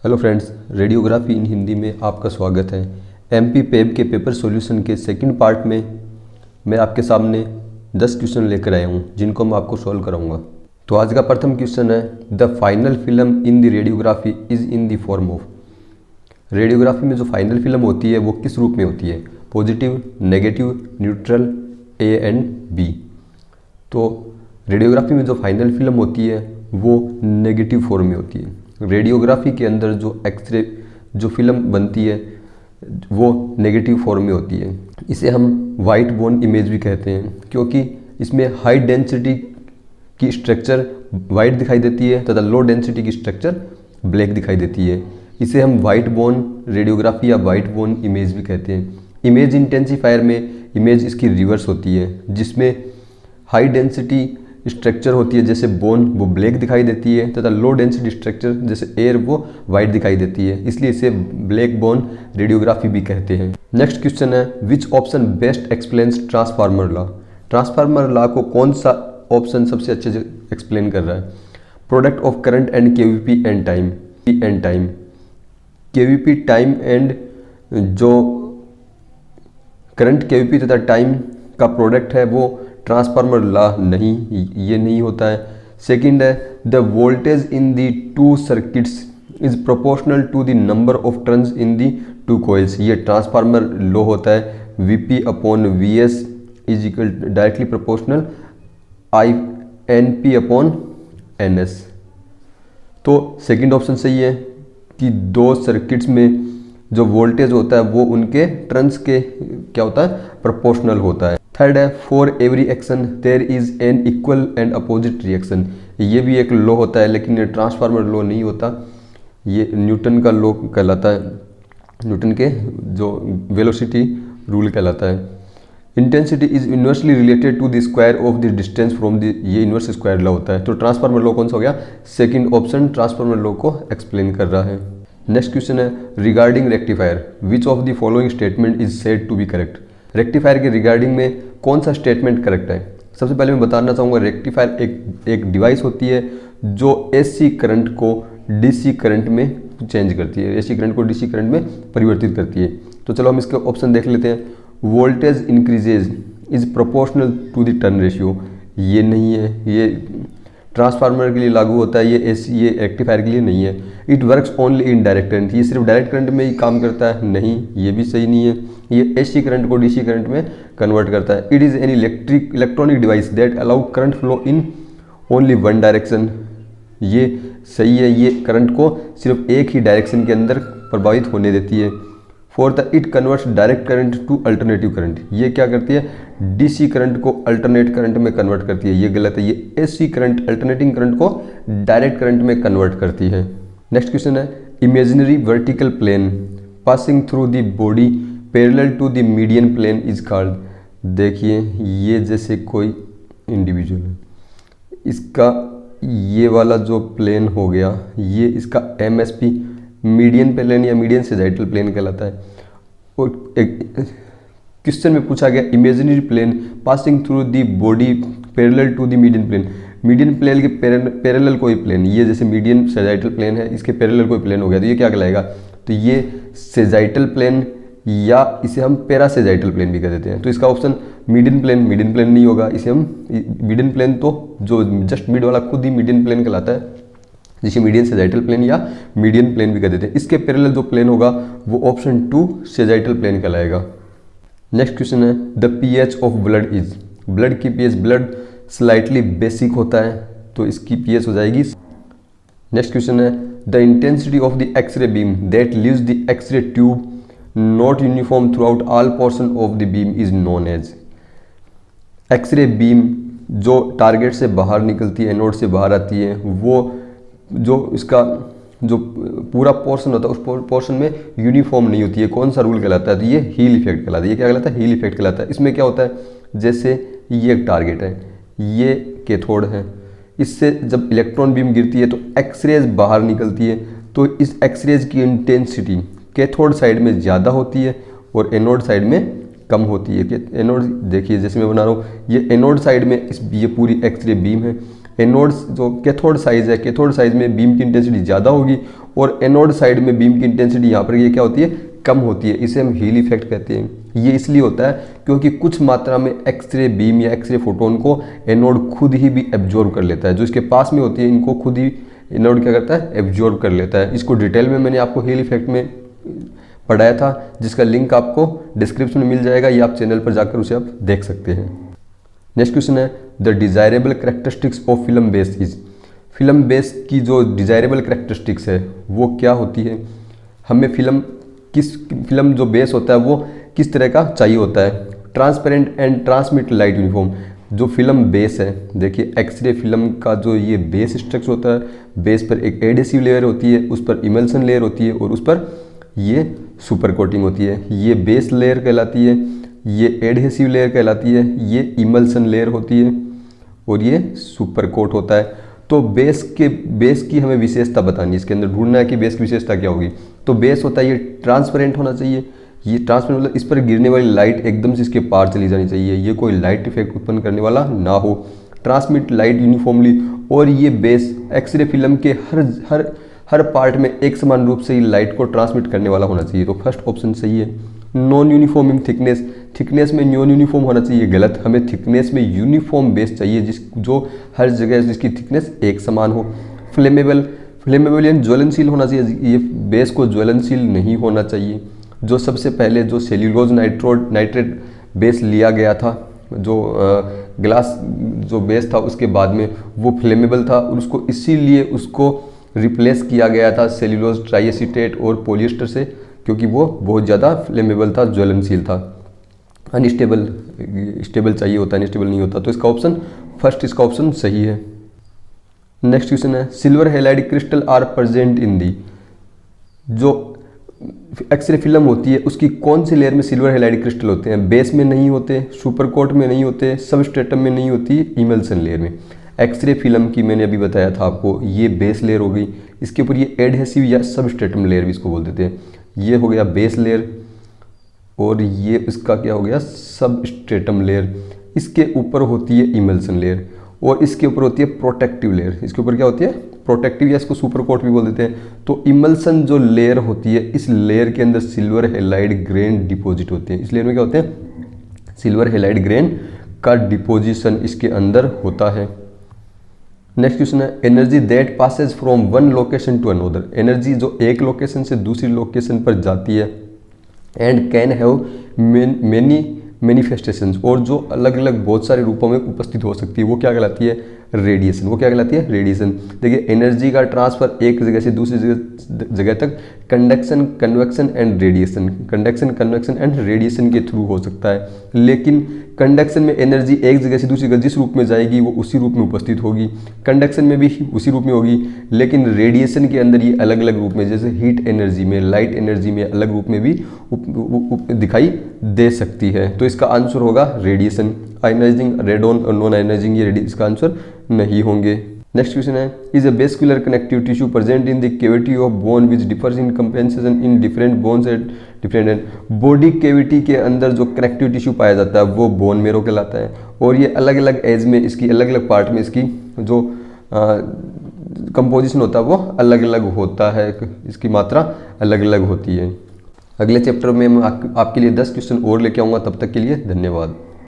Hello friends, radiography इन हिंदी में आपका स्वागत है। एमपी पेब के पेपर सॉल्यूशन के सेकंड पार्ट में मैं आपके सामने 10 क्वेश्चन लेकर आया हूँ जिनको मैं आपको सॉल्व कराऊंगा। तो आज का प्रथम क्वेश्चन है, the final film in the radiography is in the form of. Radiography में जो फाइनल फिल्म होती है वो किस रूप में होती है? Positive, negative, neutral, A and B. तो रेडियोग्राफी में जो फाइनल फिल्म होती है वो नेगेटिव फॉर्म में होती है। रेडियोग्राफी के अंदर जो एक्सरे जो फिल्म बनती है वो नेगेटिव फॉर्म में होती है। इसे हम वाइट बोन इमेज भी कहते हैं क्योंकि इसमें हाई डेंसिटी की स्ट्रक्चर वाइट दिखाई देती है तथा लो डेंसिटी की स्ट्रक्चर ब्लैक दिखाई देती है। इसे हम वाइट बोन रेडियोग्राफी या वाइट बोन इमेज भी कहते हैं। इमेज इंटेंसीफायर में इमेज इसकी रिवर्स होती है, जिसमें हाई डेंसिटी स्ट्रक्चर होती है जैसे बोन वो ब्लैक दिखाई देती है तथा लो डेंसिटी स्ट्रक्चर जैसे एयर वो वाइट दिखाई देती है, इसलिए इसे ब्लैक बोन रेडियोग्राफी भी कहते हैं। नेक्स्ट क्वेश्चन है, which option best explains transformer law. Transformer law को कौन सा ऑप्शन सबसे अच्छे से एक्सप्लेन कर रहा है? Product of current and KVP and time. KVP time and जो करंट केवीपी तथा टाइम का प्रोडक्ट है वो ट्रांसफार्मर लॉ ये नहीं होता है। सेकंड है, the voltage in the two circuits is proportional to the number of turns in the two coils. ये ट्रांसफार्मर लॉ होता है। VP upon VS is equal directly proportional I N P upon N S. तो second option सही है कि दो circuits में जो वोल्टेज होता है वो उनके टर्न्स के क्या होता है? प्रोपोर्शनल होता है। थर्ड है, for every action there is an equal and opposite reaction. ये भी एक लॉ होता है लेकिन ये ट्रांसफार्मर लॉ नहीं होता, ये न्यूटन का लॉ कहलाता है। न्यूटन के जो वेलोसिटी रूल कहलाता है। Intensity is inversely related to the square of the distance from the, ये इन्वर्स स्क्वायर लॉ होता है। तो ट्रांसफार्मर लॉ कौन सा हो गया? सेकेंड ऑप्शन ट्रांसफार्मर लॉ को एक्सप्लेन कर रहा है। नेक्स्ट क्वेश्चन है, regarding rectifier which of the following statement is said to be correct. Rectifier के रिगार्डिंग में कौन सा स्टेटमेंट करेक्ट है? सबसे पहले मैं बताना चाहूँगा, रेक्टिफायर एक डिवाइस होती है जो एसी करंट को डीसी करंट में चेंज करती है, एसी करंट को डीसी करंट में परिवर्तित करती है। तो चलो हम इसके ऑप्शन देख लेते हैं। Voltage increases is proportional to the turn ratio, ये नहीं है, ये ट्रांसफार्मर के लिए लागू होता है, ये रेक्टिफायर के लिए नहीं है। It works only in direct current, ये सिर्फ डायरेक्ट करंट में ही काम करता है, नहीं, ये भी सही नहीं है। ये एसी करंट को डीसी करंट में कन्वर्ट करता है। It is an electronic device that allow current flow in only one direction, ये सही है, ये करंट को सिर्फ एक ही डायरेक्शन के अंदर प्रभावित होने देती है। Fourth, it converts direct current to alternative current, ये क्या करती है? डीसी करंट को अल्टरनेट करंट में कन्वर्ट करती है, ये गलत है। ये एसी करंट अल्टरनेटिंग करंट को डायरेक्ट करंट में कन्वर्ट करती है। नेक्स्ट क्वेश्चन है, imaginary vertical plane passing through the body parallel to the median plane is called. देखिए, ये जैसे कोई इंडिविजुअल है, इसका ये वाला जो प्लेन हो गया, ये इसका एमएसपी मीडियन प्लेन या मीडियन सेजाइटल प्लेन कहलाता है। और एक क्वेश्चन में पूछा गया, imaginary plane passing through the body parallel to the median plane. Median plane के पैरेलल कोई प्लेन, ये जैसे मीडियन सेजाइटल प्लेन है, इसके पैरेलल कोई प्लेन हो गया तो ये क्या कहलाएगा? तो ये सेजाइटल प्लेन या इसे हम पैरासेजाइटल प्लेन भी कह देते हैं। तो इसका ऑप्शन मीडियन प्लेन नहीं होगा, इसे हम मीडियन प्लेन तो जो जस्ट मिड वाला खुद ही मीडियन प्लेन कहलाता है, जिसे मीडियन सेजाइटल प्लेन या मीडियन प्लेन भी कह देते हैं। इसके पैरेलल जो प्लेन होगा वो ऑप्शन 2 सेजाइटल प्लेन कहलाएगा। नेक्स्ट क्वेश्चन है, the pH of blood is. Blood की पीएच, ब्लड स्लाइटली बेसिक होता है तो इसकी पीएच हो जाएगी। नेक्स्ट क्वेश्चन है, the intensity of the x ray beam that leaves the x ray tube not uniform throughout all portion of the beam is known as. X ray beam जो target से बाहर निकलती है, एनोड से बाहर आती है, वो जो इसका जो पूरा पोर्शन होता है उस पोर्शन में यूनिफॉर्म नहीं होती है। कौन सा रूल कहलाता है? तो ये हील इफेक्ट कहलाता है। ये क्या कहलाता है? हील इफेक्ट कहलाता है। इसमें क्या होता है, जैसे ये एक टारगेट है, ये कैथोड है, इससे जब इलेक्ट्रॉन बीम गिरती है तो एक्सरेज बाहर निकलती है, तो इस एक्सरेज की इंटेंसिटी कैथोड साइड में ज़्यादा होती है और एनोड साइड में कम होती है। कि एनोड देखिए, जैसे मैं बना रहा हूँ, ये एनोड साइड में ये पूरी एक्सरे बीम है, एनोड जो कैथोड साइज है, कैथोड साइज में बीम की इंटेंसिटी ज़्यादा होगी और एनोड साइड में बीम की इंटेंसिटी यहाँ पर ये क्या होती है, कम होती है। इसे हम हील इफेक्ट कहते हैं। ये इसलिए होता है क्योंकि कुछ मात्रा में एक्सरे बीम या एक्सरे फोटोन को एनोड खुद ही भी एब्जॉर्ब कर लेता है। जो इसके पास में होती है इनको खुद ही एनोड क्या करता है, एब्जॉर्ब कर लेता है। इसको डिटेल में मैंने आपको हील इफेक्ट में पढ़ाया था, जिसका लिंक आपको डिस्क्रिप्शन में मिल जाएगा, या आप चैनल पर जाकर उसे आप देख सकते हैं। नेक्स्ट क्वेश्चन है the desirable characteristics of film base is. Film base की जो डिजायरेबल करेक्टरिस्टिक्स है वो क्या होती है, हमें फिल्म जो बेस होता है वो किस तरह का चाहिए होता है। Transparent and transmit light uniform. जो फिल्म बेस है, देखिए एक्सरे फिल्म का जो ये बेस स्ट्रक्चर होता है, बेस पर एक एडहेसिव लेयर होती है, उस पर इमल्सन लेयर होती है और उस पर ये सुपर कोटिंग होती है। ये बेस लेयर कहलाती है, ये एडहेसिव लेयर कहलाती है, ये इमल्सन लेयर होती है और ये सुपर कोट होता है। तो बेस की हमें विशेषता बतानी है, इसके अंदर ढूंढना है कि बेस की विशेषता क्या होगी। तो बेस होता है ये ट्रांसपेरेंट होना चाहिए। ये ट्रांसपेरेंट मतलब इस पर गिरने वाली लाइट एकदम से इसके पार चली जानी चाहिए, ये कोई लाइट इफेक्ट उत्पन्न करने वाला ना हो। ट्रांसमिट लाइट यूनिफॉर्मली, और ये बेस एक्सरे फिल्म के हर पार्ट में एक समान रूप से ही लाइट को ट्रांसमिट करने वाला होना चाहिए। तो फर्स्ट ऑप्शन सही है। नॉन यूनिफॉर्म इन थिकनेस में नॉन यूनिफॉर्म होना चाहिए, गलत। हमें थिकनेस में यूनिफॉर्म बेस चाहिए जो हर जगह जिसकी थिकनेस एक समान हो। फ्लेमेबल यानी ज्वलनशील होना चाहिए, ये बेस को ज्वलनशील नहीं होना चाहिए। जो सबसे पहले जो सेल्यूलोज नाइट्रेट बेस लिया गया था, जो ग्लास जो बेस था उसके बाद में वो फ्लेमेबल था और उसको इसीलिए उसको रिप्लेस किया गया था सेल्यूलोज ट्राइएसिटेट और पॉलिएस्टर से, क्योंकि वो बहुत ज़्यादा फ्लेमेबल था, ज्वलनशील था। स्टेबल चाहिए होता है, अनस्टेबल नहीं होता। तो इसका ऑप्शन फर्स्ट, इसका ऑप्शन सही है। नेक्स्ट क्वेश्चन है silver halide crystal are present in the. जो एक्सरे फिल्म होती है उसकी कौन सी लेयर में सिल्वर हैलाइड क्रिस्टल होते हैं? बेस में नहीं होते, सुपर कोट में नहीं होते, सबस्ट्रेटम में नहीं होती, इमल्सन लेयर में। एक्सरे फिल्म की मैंने अभी बताया था आपको, ये बेस लेयर हो गई, इसके ऊपर ये एडहेसिव या सबस्ट्रेटम लेयर भी इसको बोल देते हैं। ये हो गया बेस लेयर और ये इसका क्या हो गया, सबस्ट्रेटम लेयर। इसके ऊपर होती है इमल्सन लेयर और इसके ऊपर होती है प्रोटेक्टिव लेयर। इसके ऊपर क्या होती है, प्रोटेक्टिव, या इसको सुपर कोट भी बोल देते हैं। तो इमल्सन जो लेयर होती है, इस लेयर के अंदर सिल्वर हैलाइड ग्रेन डिपॉजिट होते हैं। इस लेयर में क्या होते हैं, सिल्वर हैलाइड ग्रेन का डिपोजिशन इसके अंदर होता है। नेक्स्ट क्वेश्चन है energy that passes from one location to another. Energy जो एक लोकेशन से दूसरी लोकेशन पर जाती है and can have many manifestations, और जो अलग अलग बहुत सारे रूपों में उपस्थित हो सकती है, वो क्या कहलाती है, रेडिएशन। वो क्या कहलाती है, रेडिएशन। देखिए एनर्जी का ट्रांसफर एक जगह से दूसरी जगह तक conduction, convection and radiation, conduction, convection and radiation के थ्रू हो सकता है। लेकिन कंडक्शन में एनर्जी एक जगह से दूसरी जगह जिस रूप में जाएगी वो उसी रूप में उपस्थित होगी, कंडक्शन में भी उसी रूप में होगी। लेकिन रेडिएशन के अंदर ये अलग अलग रूप में, जैसे हीट एनर्जी में, लाइट एनर्जी में अलग रूप में भी दिखाई दे सकती है। तो इसका आंसर होगा रेडिएशन। आयनाइजिंग, रेडॉन और नॉन आयनाइजिंग, ये इसका आंसर नहीं होंगे। नेक्स्ट क्वेश्चन है is a vascular connective tissue present in the cavity of bone which differs in compensation in different bones at different and. Body cavity के अंदर जो connective tissue पाया जाता है वो बोन मेरो कहलाता है और ये अलग अलग एज में इसकी अलग अलग पार्ट में इसकी जो कंपोजिशन होता है वो अलग अलग होता है, इसकी मात्रा अलग अलग होती है। अगले चैप्टर में मैं आपके लिए 10 क्वेश्चन और लेके आऊँगा। तब तक के लिए धन्यवाद।